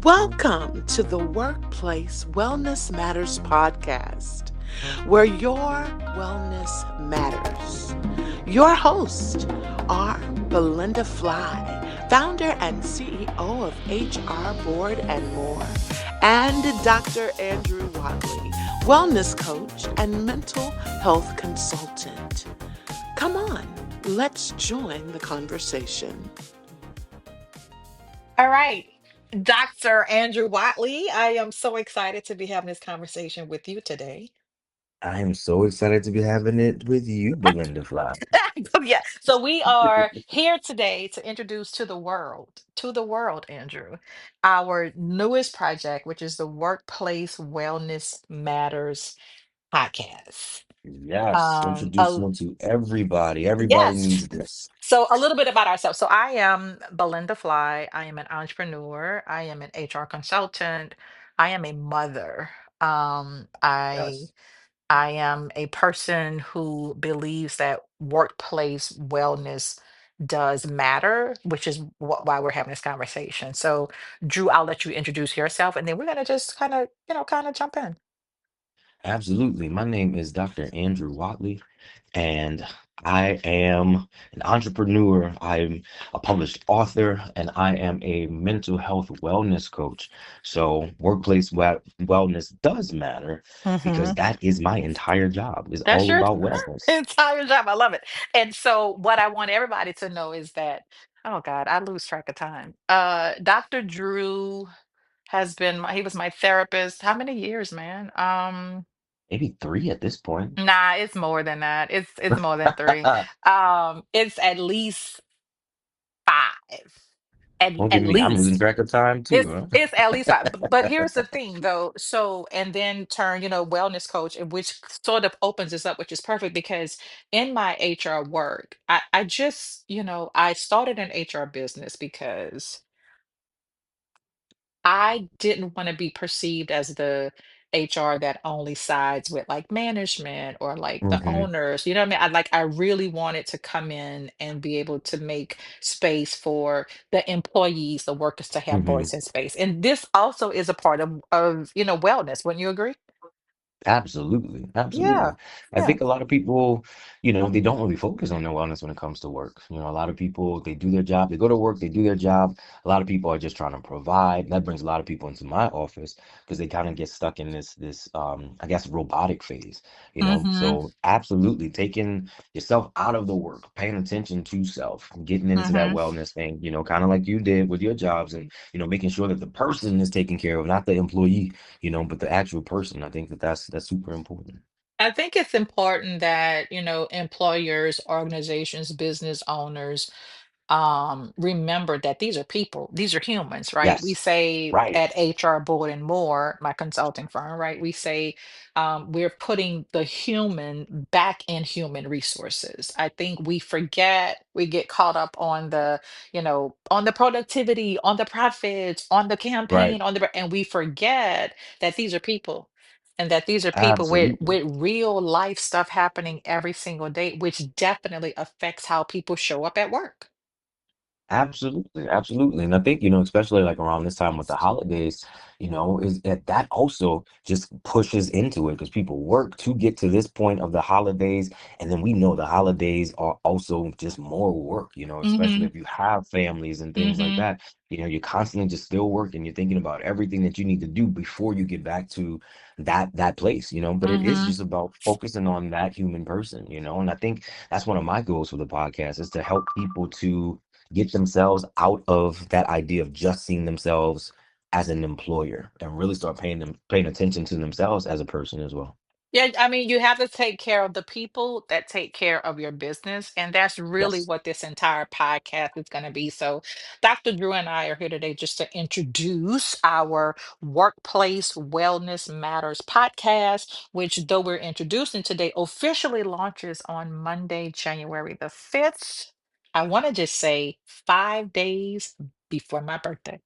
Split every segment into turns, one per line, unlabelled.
Welcome to the Workplace Wellness Matters podcast, where your wellness matters. Your hosts are Belinda Fly, founder and CEO of HR Board and More, and Dr. Andrew Watley, wellness coach and mental health consultant. Come on, let's join the conversation.
All right. Dr. Andrew Watley, I am so excited to be having this conversation with you today.
I am so excited to be having it with you, Belinda Fly.
Yeah. So we are here today to introduce to the world, Andrew, our newest project, which is the Workplace Wellness Matters podcast.
Yes,
Um,
introduce
a-
them to everybody. Everybody
yes.
needs this.
So a little bit about ourselves. So I am Belinda Fly. I am an entrepreneur. I am an HR consultant. I am a mother. Um, I
Yes,
I am a person who believes that workplace wellness does matter, which is why we're having this conversation. So, Drew, I'll let you introduce yourself, and then we're gonna just kind of jump in.
absolutely. My name is Dr. Andrew Watley, and I am an entrepreneur. I'm a published author, and I am a mental health wellness coach. So, wellness does matter
Hmm.
because that is my entire job, is
That's
all
your
about wellness.
entire job. I love it. And so, what I want everybody to know is that, oh God, I lose track of time. Dr. Drew he was my therapist. How many years, man?
Maybe three at this point.
Nah, it's more than that. It's more than three. It's at least five.
Don't
At
get me. I'm losing
least.
track of time too,
It's
huh?
it's at least five. But here's the thing though. So and then turn, wellness coach, and which sort of opens this up, which is perfect because in my HR work, I just, I started an HR business because I didn't want to be perceived as the HR that only sides with like management or like the
Hmm.
owners. You know what I mean? I really wanted to come in and be able to make space for the employees, the workers to have
Hmm.
voice and space. And this also is a part of wellness. Wouldn't you agree?
Absolutely,
Yeah.
absolutely. I
Yeah.
think a lot of people, they don't really focus on their wellness when it comes to work. A lot of people, they do their job, they go to work, they do their job. A lot of people are just trying to provide. That brings a lot of people into my office because they kind of get stuck in this, I guess, robotic phase.
Mm-hmm.
So absolutely taking yourself out of the work, paying attention to self, getting into that
Mm-hmm.
wellness thing, kind of like you did with your jobs and making sure that the person is taken care of, not the employee, but the actual person. I think that's super important.
I think it's important that, employers, organizations, business owners remember that these are people, these are humans, right? We
Yes,
say
right,
at HR Board and More, my consulting firm, right? We say we're putting the human back in human resources. I think we get caught up on on the productivity, on the profits, on the
right.
campaign, and we forget that these are people. And that these are people with
Absolutely.
real life stuff happening every single day, which definitely affects how people show up at work.
Absolutely, absolutely. And I think, especially like around this time with the holidays, is that also just pushes into it because people work to get to this point of the holidays. And then we know the holidays are also just more work, especially
Mhm,
if you have families and things like
mhm,
that. You're constantly just still working. You're thinking about everything that you need to do before you get back to that place. But it is
mhm.
just about focusing on that human person. And I think that's one of my goals for the podcast is to help people to get themselves out of that idea of just seeing themselves as an employer and really start paying attention to themselves as a person as well.
Yeah, I mean, you have to take care of the people that take care of your business, and that's really
Yes.
what this entire podcast is going to be. So, Dr. Drew and I are here today just to introduce our Workplace Wellness Matters podcast, which, though we're introducing today, officially launches on Monday, January the 5th. I want to just say 5 days before my birthday.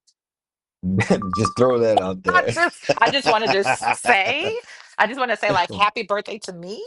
Just throw that out there.
I just want to just say, I just want to say like happy birthday to me.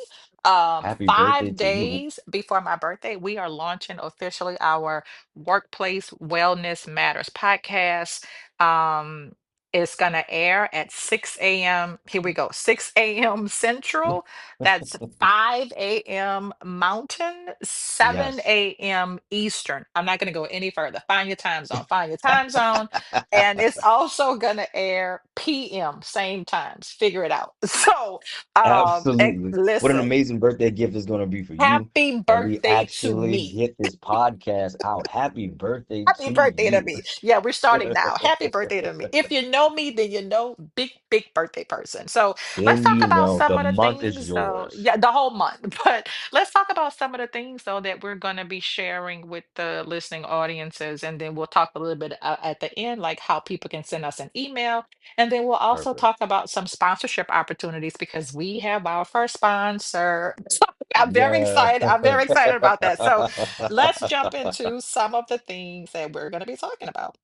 Happy birthday
Five
to you.
days before my birthday, we are launching officially our Workplace Wellness Matters podcast. Um, It's going to air at 6 a.m. Here we go, 6 a.m. Central. That's 5 a.m. Mountain, 7
Yes.
a.m. Eastern. I'm not going to go any further. Find your time zone. Find your time zone. And it's also going to air p.m. same times. Figure it out. So,
Absolutely. What an
listen,
amazing birthday gift is going to be for you.
happy
And we
birthday to
actually
me.
get this podcast out. Happy birthday
Happy
to
birthday to
you.
me. Yeah, we're starting now. Happy birthday to me. If you know me, then you know big, big birthday person. So let's
Then
talk
you
about
know
some
the
of the
month is
things, though.
yours.
Yeah, the whole month. But let's talk about some of the things, though, that we're going to be sharing with the listening audiences. And then we'll talk a little bit at the end, like how people can send us an email. And then we'll also
Perfect.
talk about some sponsorship opportunities because we have our first sponsor. So I'm very
Yeah.
excited. I'm very excited about that. So let's jump into some of the things that we're going to be talking about.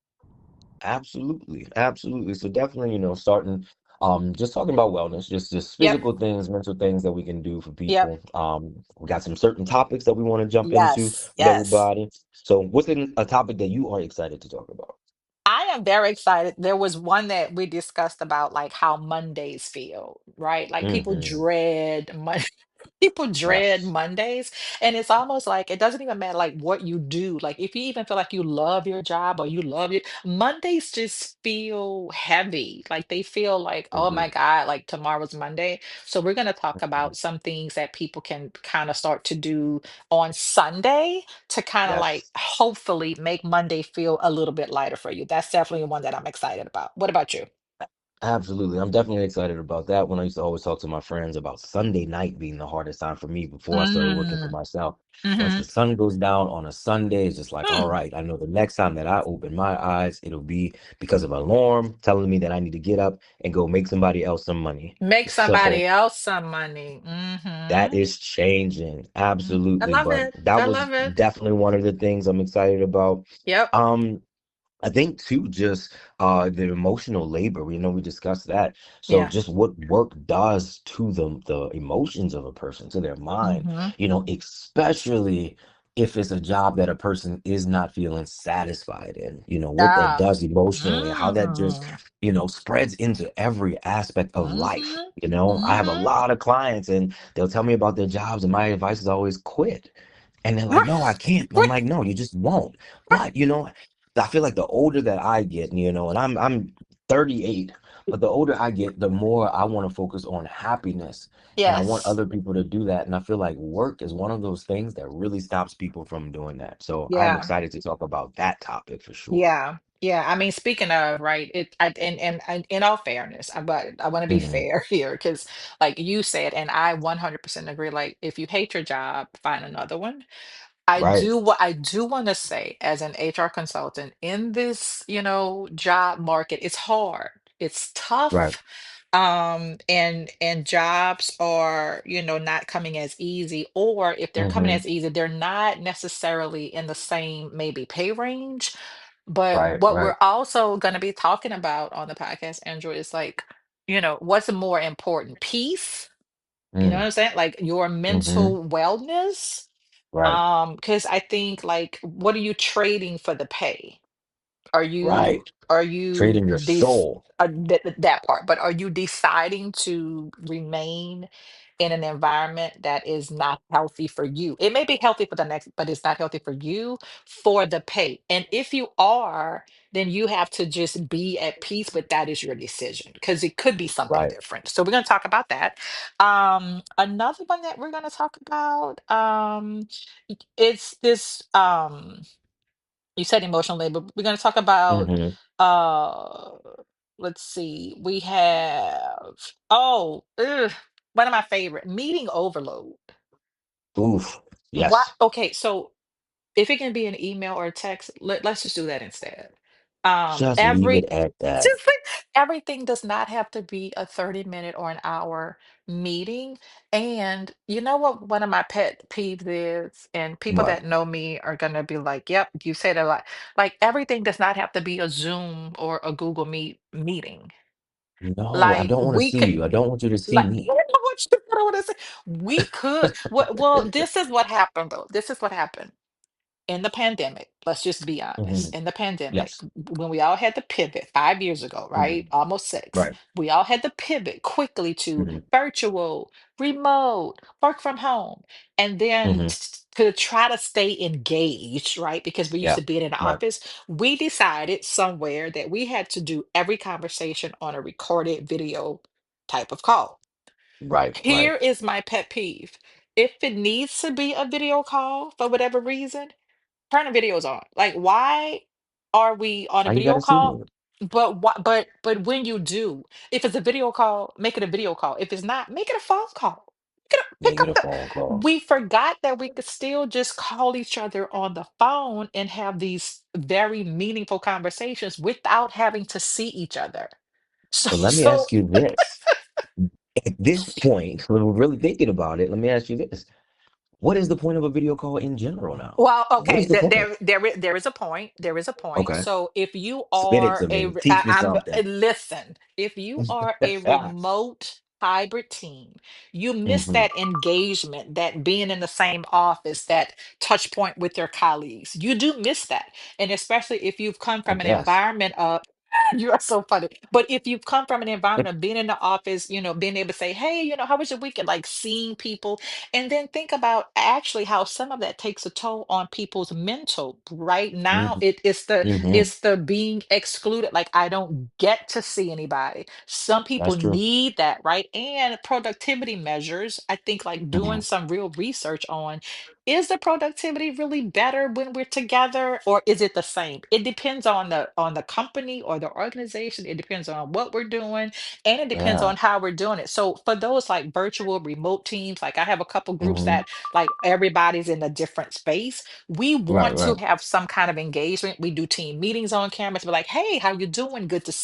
Absolutely. Absolutely. So definitely, starting just talking about wellness, just
Yep.
physical things, mental things that we can do for
Yep.
people. We got some certain topics that we want to jump into
Yes.
with
Yes.
everybody. So what's a topic that you are excited to talk about?
I am very excited. There was one that we discussed about like how Mondays feel, right? Like people
Hmm.
dread Monday. People dread
Yes.
Mondays, and it's almost like it doesn't even matter like what you do. Like if you even feel like you love your job or you love it, Mondays just feel heavy. Like they feel like,
They
oh my
do.
God, like tomorrow's Monday. So we're gonna talk
Mhm.
about some things that people can kind of start to do on Sunday to kind of like
Yes.
hopefully make Monday feel a little bit lighter for you. That's definitely one that I'm excited about. What about you?
Absolutely. I'm definitely excited about that. When I used to always talk to my friends about Sunday night being the hardest time for me before I started working for
Mm,
myself. Once the
mm-hmm.
sun goes down on a Sunday, it's just like, all
Hmm.
right, I know the next time that I open my eyes, it'll be because of an alarm telling me that I need to get up and go make somebody else some money.
Make
So
somebody else some money.
that
Mm-hmm.
is changing.
I
Absolutely.
love
But
it.
that
I
was
love it.
definitely one of the things I'm excited about.
Yep.
Um, I think too, just the emotional labor. We know we discussed that. So
Yeah.
just what work does to the emotions of a person, to their mind,
Mm-hmm.
especially if it's a job that a person is not feeling satisfied in, what that
Ah.
does emotionally, how that just,
Mm-hmm.
spreads into every aspect of life.
Mm-hmm.
I have a
Mm-hmm.
lot of clients and they'll tell me about their jobs, and my advice is always quit. And they're like, no, I can't. And I'm like, no, you just won't. But I feel like the older that I get, and I'm 38, but the older I get, the more I want to focus on happiness. And I want
Yes.
other people to do that. And I feel like work is one of those things that really stops people from doing that. So I'm
Yeah.
excited to talk about that topic for sure.
Yeah. Yeah. I mean, speaking of, right, and in all fairness, but I want to be
Hmm.
fair here because like you said, and I 100% agree, like if you hate your job, find another one.
Right.
I do want to say as an HR consultant in this, job market, it's hard. It's
Right.
tough. And jobs are, not coming as easy, or if they're coming
Hmm.
as easy, they're not necessarily in the same maybe pay range. But
Right.
what
Right.
we're also going to be talking about on the podcast, Andrew, is like, what's more important? Peace, you know what
Mm.
I'm saying? Like your
Hmm.
mental wellness,
Right.
because I think like what are you trading for the pay? Are you
Right.
are you
Trading your
this
soul.
that part, but are you deciding to remain in an environment that is not healthy for you? It may be healthy for the next, but it's not healthy for you for the pay. And if you are, then you have to just be at peace, but that is your decision because it could be something
Right.
different. So we're going to talk about that. Another one that we're going to talk about, it's this you said emotional labor. We're going to talk about
Hmm.
uh let's see. We have one of my favorite, meeting overload.
Oof.
What?
Yes.
Okay, so if it can be an email or a text, let's just do that instead.
Just leave it
Every
at that.
just like everything does not have to be a 30-minute or an hour meeting. And you know what one of my pet peeves is, and people
But
that know me are gonna be like, yep, you said a lot. Like everything does not have to be a Zoom or a Google Meet meeting.
no, I
Like
don't want to
we
see
could
you. I don't want you to see
like
me.
what I want to say. We could. Well, this is what happened though. This is what happened. in the pandemic, let's just be honest,
Hmm.
in the pandemic,
Yes.
when we all had to pivot 5 years ago, right?
Hmm.
Almost six,
Right.
we all had to pivot quickly to
Hmm.
virtual, remote, work from home, and then
Hmm.
to try to stay engaged, right? Because we used
Yeah.
to be in an
Right.
office, we decided somewhere that we had to do every conversation on a recorded video type of call.
Right. Right.
Here is my pet peeve. If it needs to be a video call for whatever reason, turn the videos on. Like, why are we on a
Why you
video
gotta see
call?
me?
But what? But when you do, if it's a video call, make it a video call. If it's not, make it a phone call. Pick
Make
up
it a
the.
phone call.
We forgot that we could still just call each other on the phone and have these very meaningful conversations without having to see each other. So,
But let me
so
ask you this. At this point, when we're really thinking about it, let me ask you this. What is the point of a video call in general now?
Well,
What
okay,
is the point?
there is a point. There is a point.
Okay.
So if you
Spit it
are
to
a,
me. Teach me something.
listen, if you are a remote hybrid team, you miss
Hmm.
that engagement, that being in the same office, that touch point with your colleagues. You do miss that, and especially if you've come
I
from an
guess.
environment of. You are so funny. But if you've come from an environment of being in the office, being able to say, hey, how was your weekend? Like seeing people, and then think about actually how some of that takes a toll on people's mental. Right now,
Hmm. Hmm.
it's the being excluded. Like I don't get to see anybody. Some people
That's true.
need that, right? And productivity measures, I think like doing
Hmm.
some real research on, is the productivity really better when we're together, or is it the same? It depends on the company or the organization. It depends on what we're doing, and it depends
Yeah.
on how we're doing it. So for those like virtual remote teams, like I have a couple groups
Hmm.
that like everybody's in a different space. We
Right,
want to
right.
have some kind of engagement. We do team meetings on camera to be like, hey, how you doing? Good to see